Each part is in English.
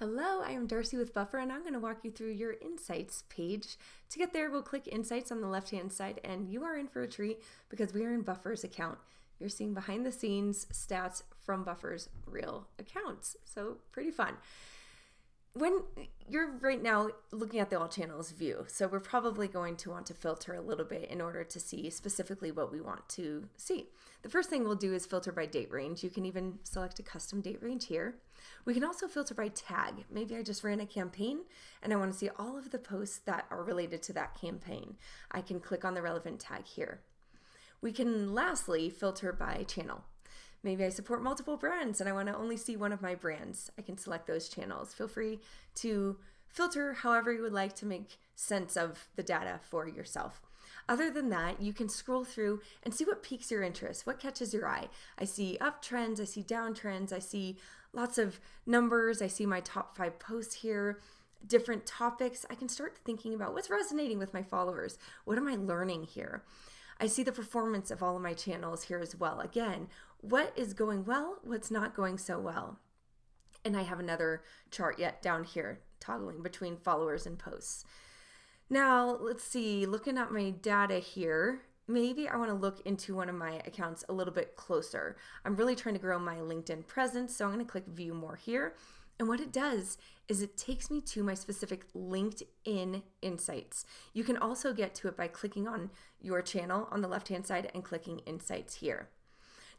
Hello, I am Darcy with Buffer, and I'm going to walk you through your Insights page. To get there, we'll click Insights on the left-hand side, and you are in for a treat because we are in Buffer's account. You're seeing behind-the-scenes stats from Buffer's real accounts, so pretty fun. When you're right now looking at the all channels view, so we're probably going to want to filter a little bit in order to see specifically what we want to see. The first thing we'll do is filter by date range. You can even select a custom date range here. We can also filter by tag. Maybe I just ran a campaign and I want to see all of the posts that are related to that campaign. I can click on the relevant tag here. We can lastly filter by channel. Maybe I support multiple brands and I want to only see one of my brands. I can select those channels. Feel free to filter however you would like to make sense of the data for yourself. Other than that, you can scroll through and see what piques your interest, what catches your eye. I see uptrends, I see downtrends, I see lots of numbers, I see my top 5 posts here, different topics. I can start thinking about what's resonating with my followers. What am I learning here? I see the performance of all of my channels here as well. Again, what is going well, what's not going so well. And I have another chart yet down here, toggling between followers and posts. Now, let's see, looking at my data here, maybe I want to look into one of my accounts a little bit closer. I'm really trying to grow my LinkedIn presence, so I'm going to click View More here. And what it does is it takes me to my specific LinkedIn insights. You can also get to it by clicking on your channel on the left-hand side and clicking Insights here.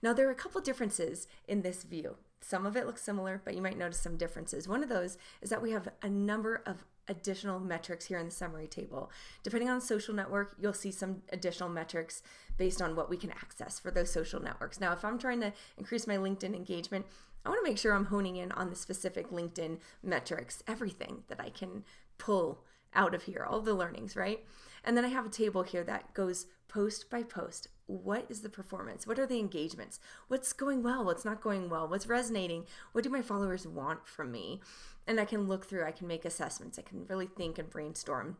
Now, there are a couple differences in this view. Some of it looks similar, but you might notice some differences. One of those is that we have a number of additional metrics here in the summary table. Depending on the social network, you'll see some additional metrics based on what we can access for those social networks. Now, if I'm trying to increase my LinkedIn engagement, I want to make sure I'm honing in on the specific LinkedIn metrics, everything that I can pull out of here, all the learnings, right? And then I have a table here that goes post by post. What is the performance? What are the engagements? What's going well? What's not going well? What's resonating? What do my followers want from me? And I can look through, I can make assessments, I can really think and brainstorm.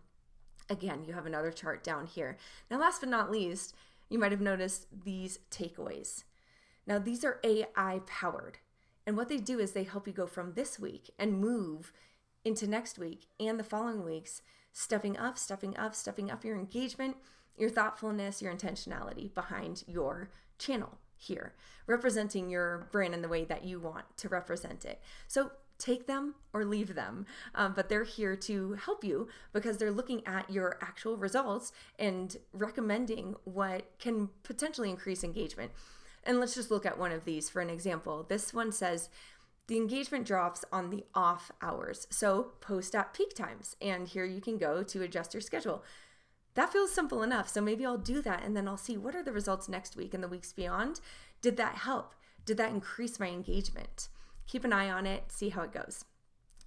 Again, you have another chart down here. Now, last but not least, you might have noticed these takeaways. Now, these are AI powered. And what they do is they help you go from this week and move into next week and the following weeks, stepping up your engagement, your thoughtfulness, your intentionality behind your channel here, representing your brand in the way that you want to represent it. So take them or leave them, but they're here to help you because they're looking at your actual results and recommending what can potentially increase engagement. And let's just look at one of these for an example. This one says, the engagement drops on the off hours, so post at peak times. And here you can go to adjust your schedule. That feels simple enough, so maybe I'll do that and then I'll see what are the results next week and the weeks beyond. Did that help? Did that increase my engagement? Keep an eye on it, see how it goes.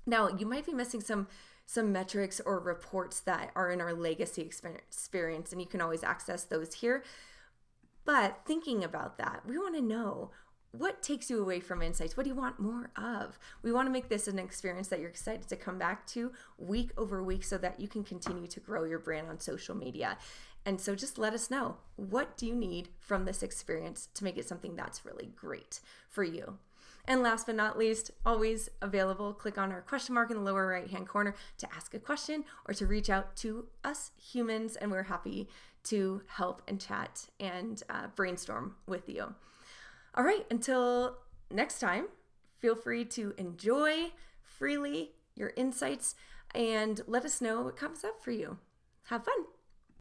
Now, you might be missing some metrics or reports that are in our legacy experience, and you can always access those here. But thinking about that, we want to know what takes you away from Insights. What do you want more of? We want to make this an experience that you're excited to come back to week over week so that you can continue to grow your brand on social media. And so just let us know, what do you need from this experience to make it something that's really great for you? And last but not least, always available, click on our question mark in the lower right-hand corner to ask a question or to reach out to us humans, and we're happy to help and chat and brainstorm with you. All right, until next time, feel free to enjoy freely your insights and let us know what comes up for you. Have fun.